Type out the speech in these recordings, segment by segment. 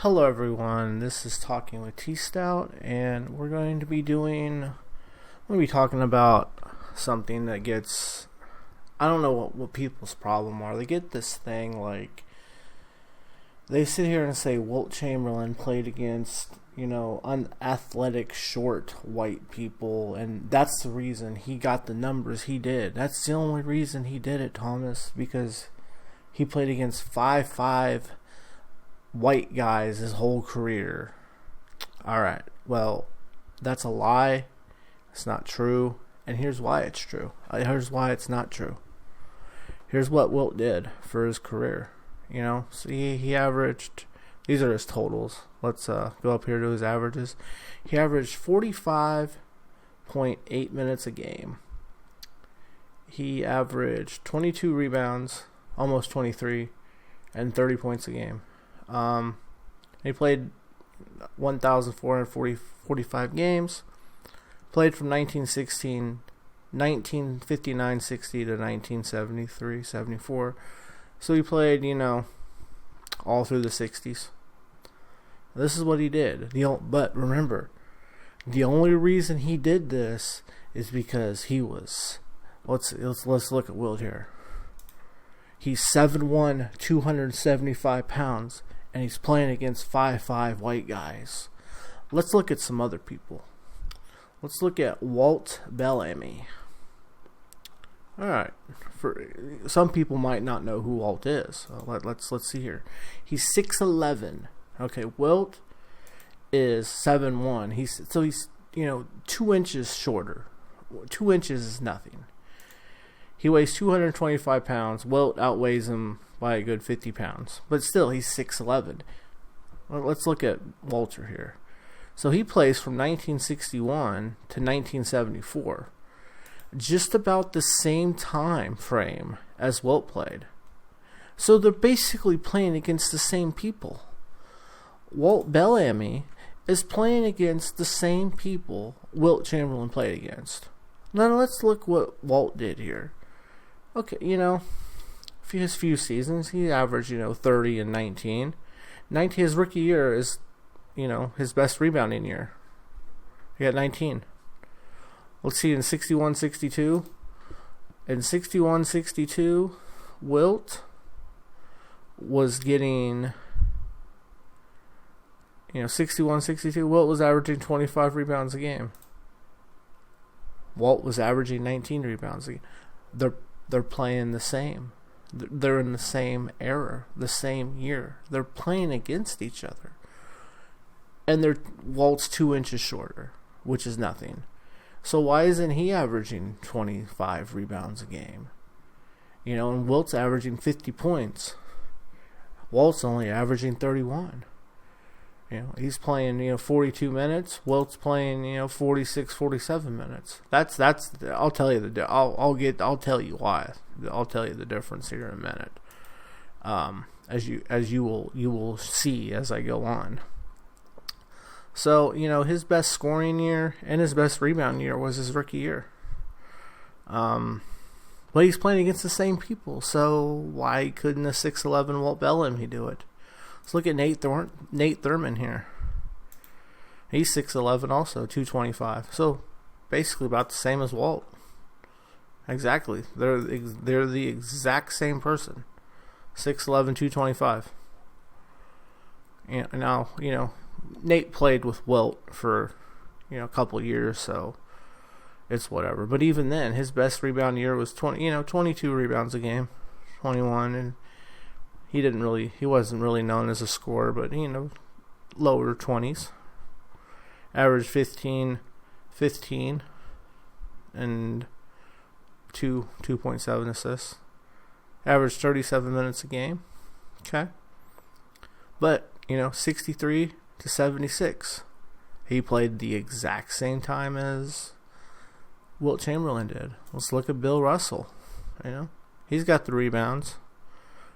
Hello everyone, this is Talking with T Stout, and we're going to be talking about something that gets, I don't know what people's problem are. They get this thing like, they sit here and say Wilt Chamberlain played against, unathletic, short, white people, and that's the reason he got the numbers he did. That's the only reason he did it, Thomas, because he played against 5'5" white guys his whole career. Alright, well, that's a lie. It's not true. And here's why it's true. Here's why it's not true. Here's what Wilt did for his career. So he averaged, these are his totals. Let's go up here to his averages. He averaged 45.8 minutes a game. He averaged 22 rebounds, almost 23, and 30 points a game. He played 1,445 games. Played from 1959-60 to 1973-74. So he played, all through the 60s. This is what he did. But remember, the only reason he did this is because he was. Let's look at Wilt here. He's 7'1", 275 pounds, and he's playing against 5'5" white guys. Let's look at some other people. Let's look at Wilt Bellamy. Alright, for some people might not know who Wilt is. So let's see here. He's 6'11". Okay, Wilt is 7'1". He's 2 inches shorter. 2 inches is nothing. He weighs 225 pounds. Wilt outweighs him by a good 50 pounds. But still, he's 6'11". Well, let's look at Walter here. So he plays from 1961 to 1974. Just about the same time frame as Wilt played. So they're basically playing against the same people. Wilt Bellamy is playing against the same people Wilt Chamberlain played against. Now let's look what Wilt did here. Okay, his few seasons, he averaged, 30 and 19. His rookie year is, his best rebounding year. He got 19. Let's see, in 61-62. In 61-62, Wilt was getting, 61-62, Wilt was averaging 25 rebounds a game. Wilt was averaging 19 rebounds a game. They're playing the same. They're in the same era, the same year. They're playing against each other. And Walt's 2 inches shorter, which is nothing. So why isn't he averaging 25 rebounds a game? And Wilt's averaging 50 points. Walt's only averaging 31. He's playing, 42 minutes. Wilt's playing, 46, 47 minutes. That's. I'll tell you I'll tell you why. I'll tell you the difference here in a minute. As you will see as I go on. So his best scoring year and his best rebound year was his rookie year. But he's playing against the same people. So why couldn't a 6'11" Wilt Bellamy do it? Let's look at Nate Thurman here. He's 6'11" also, 225. So basically about the same as Wilt. Exactly. They're the exact same person. 6'11", 225. And now, Nate played with Wilt for, a couple years, so it's whatever. But even then, his best rebound year was 22 rebounds a game, 21, and he wasn't really known as a scorer, but lower 20s. Averaged 15, and 2.7 assists. Averaged 37 minutes a game. Okay. But, 63 to 76. He played the exact same time as Wilt Chamberlain did. Let's look at Bill Russell. He's got the rebounds.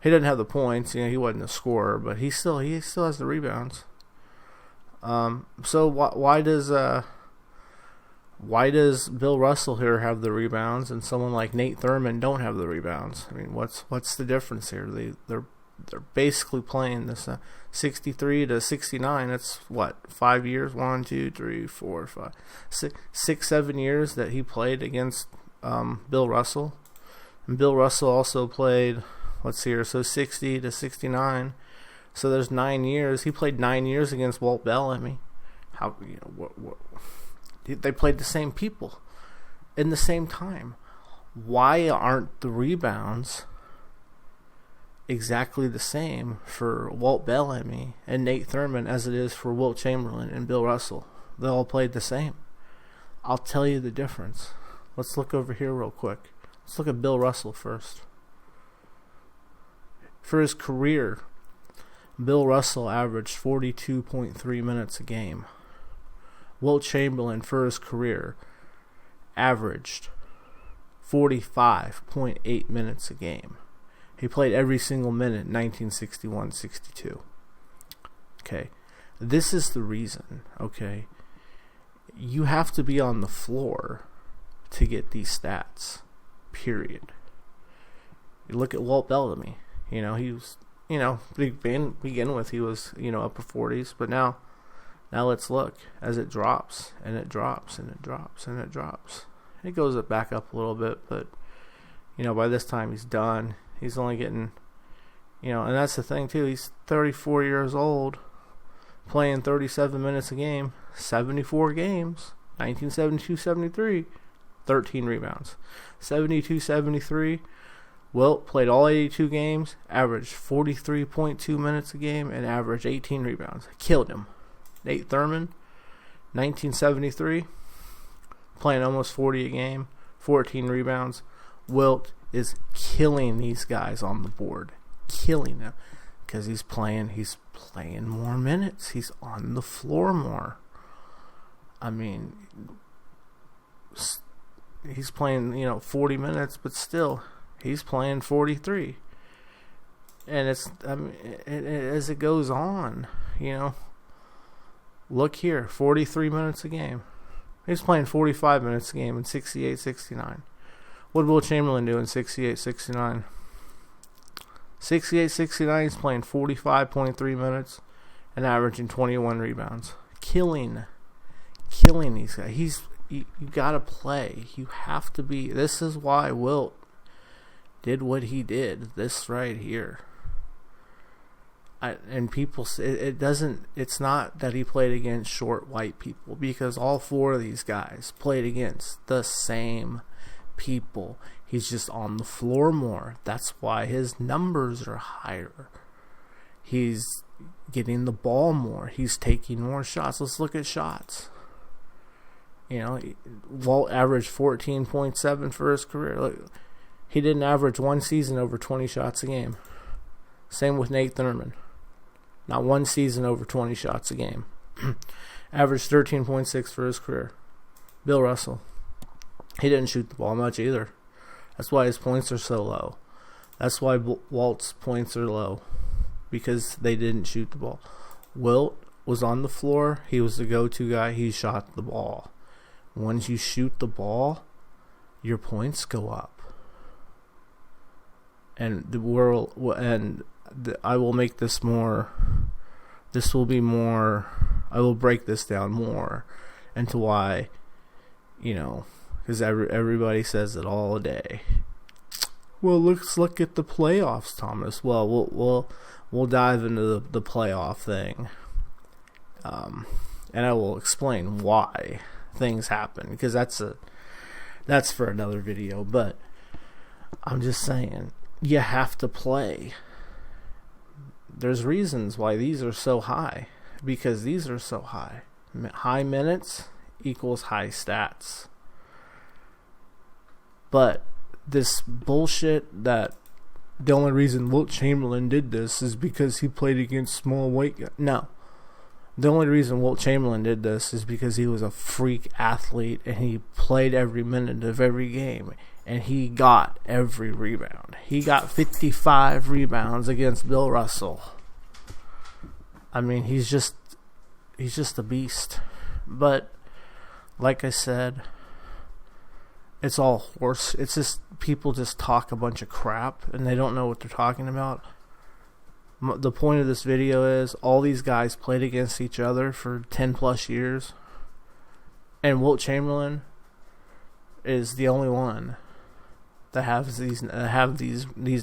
He doesn't have the points. He wasn't a scorer, but he still has the rebounds. So why does Bill Russell here have the rebounds and someone like Nate Thurman don't have the rebounds? I mean, what's the difference here? they're basically playing this 63 to 69. That's what, 5 years? 1, 2, 3, 4, 5, 6, 7 years that he played against Bill Russell. And Bill Russell also played, let's see here, so 60 to 69. So there's 9 years. He played 9 years against Walt Bellamy. How, you know, what they played the same people in the same time. Why aren't the rebounds exactly the same for Walt Bellamy and Nate Thurmond as it is for Wilt Chamberlain and Bill Russell? They all played the same. I'll tell you the difference. Let's look over here real quick. Let's look at Bill Russell first. For his career, Bill Russell averaged 42.3 minutes a game. Wilt Chamberlain, for his career, averaged 45.8 minutes a game. He played every single minute 1961-62. Okay. This is the reason, okay? You have to be on the floor to get these stats. Period. You look at Walt Bellamy. You know, he was, you know, begin with, he was, you know, upper 40s, but now let's look as it drops and it drops and it drops and it drops. It goes back up a little bit, but you know, by this time he's done. He's only getting, you know, and that's the thing too. He's 34 years old, playing 37 minutes a game, 74 games, 1972-73, 13 rebounds. 72-73, Wilt played all 82 games, averaged 43.2 minutes a game, and averaged 18 rebounds. Killed him. Nate Thurmond, 1973, playing almost 40 a game, 14 rebounds. Wilt is killing these guys on the board. Killing them. Because he's playing more minutes. He's on the floor more. I mean, he's playing, you know, 40 minutes, but still, he's playing 43. And it's, I mean, as it goes on, you know, look here, 43 minutes a game. He's playing 45 minutes a game in 68-69. What did Wilt Chamberlain do in 68-69? 68-69, he's playing 45.3 minutes and averaging 21 rebounds. Killing these guys. You gotta play. You have to be. This is why Wilt did what he did. This right here. And people say it's not that he played against short white people, because all four of these guys played against the same people. He's just on the floor more. That's why his numbers are higher. He's getting the ball more. He's taking more shots. Let's look at shots. You know, Walt averaged 14.7 for his career. Look, he didn't average one season over 20 shots a game. Same with Nate Thurmond. Not one season over 20 shots a game. Averaged 13.6 for his career. Bill Russell. He didn't shoot the ball much either. That's why his points are so low. That's why Walt's points are low. Because they didn't shoot the ball. Wilt was on the floor. He was the go-to guy. He shot the ball. Once you shoot the ball, your points go up. And I will make this more. This will be more. I will break this down more into why, you know, because everybody says it all day. Well, let's look at the playoffs, Thomas. Well, we'll dive into the playoff thing, and I will explain why things happen, because that's for another video. But I'm just saying, you have to play. There's reasons why these are so high, because these are so high. High minutes equals high stats. But this bullshit that the only reason Wilt Chamberlain did this is because he played against small white guys. No. The only reason Wilt Chamberlain did this is because he was a freak athlete and he played every minute of every game. And he got every rebound. He got 55 rebounds against Bill Russell. I mean, he's just a beast. But like I said, it's all horse. It's just people just talk a bunch of crap and they don't know what they're talking about. The point of this video is all these guys played against each other for 10 plus years, and Wilt Chamberlain is the only one that have these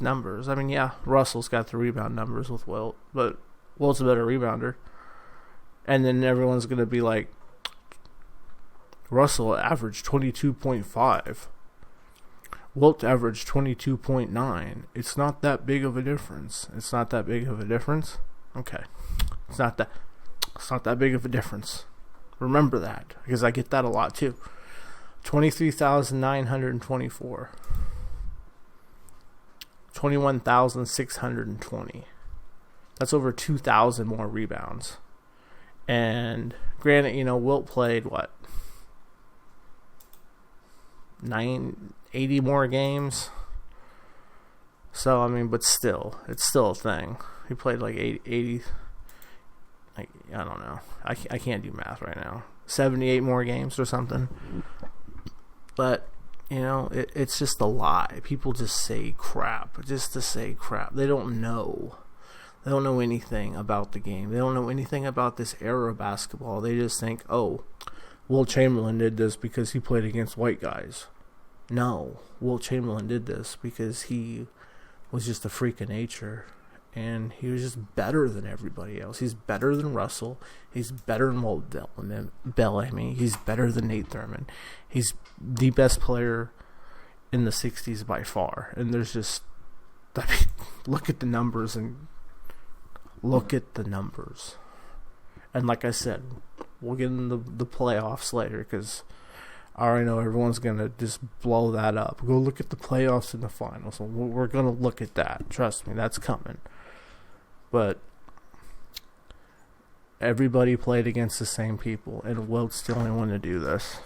numbers. I mean, yeah, Russell's got the rebound numbers with Wilt, but Wilt's a better rebounder. And then everyone's gonna be like, Russell averaged 22.5. Wilt averaged 22.9. It's not that big of a difference. It's not that big of a difference. Okay, it's not that big of a difference. Remember that, because I get that a lot too. 23,924. 21,620. That's over 2,000 more rebounds. And granted, Wilt played what? 80 more games. So, I mean, but still, it's still a thing. He played like 80 like, I don't know. I can't do math right now. 78 more games or something. But, it's just a lie. People just say crap just to say crap. They don't know. They don't know anything about the game. They don't know anything about this era of basketball. They just think, oh, Wilt Chamberlain did this because he played against white guys. No, Wilt Chamberlain did this because he was just a freak of nature. And he was just better than everybody else. He's better than Russell. He's better than Wilt Bellamy. He's better than Nate Thurman. He's the best player in the 60s by far. And there's just... look at the numbers and... Look at the numbers. And like I said, we'll get into the playoffs later, because I already know everyone's going to just blow that up. Go look at the playoffs and the finals. So we're going to look at that. Trust me, that's coming. But everybody played against the same people, and Wilt's the only one to do this.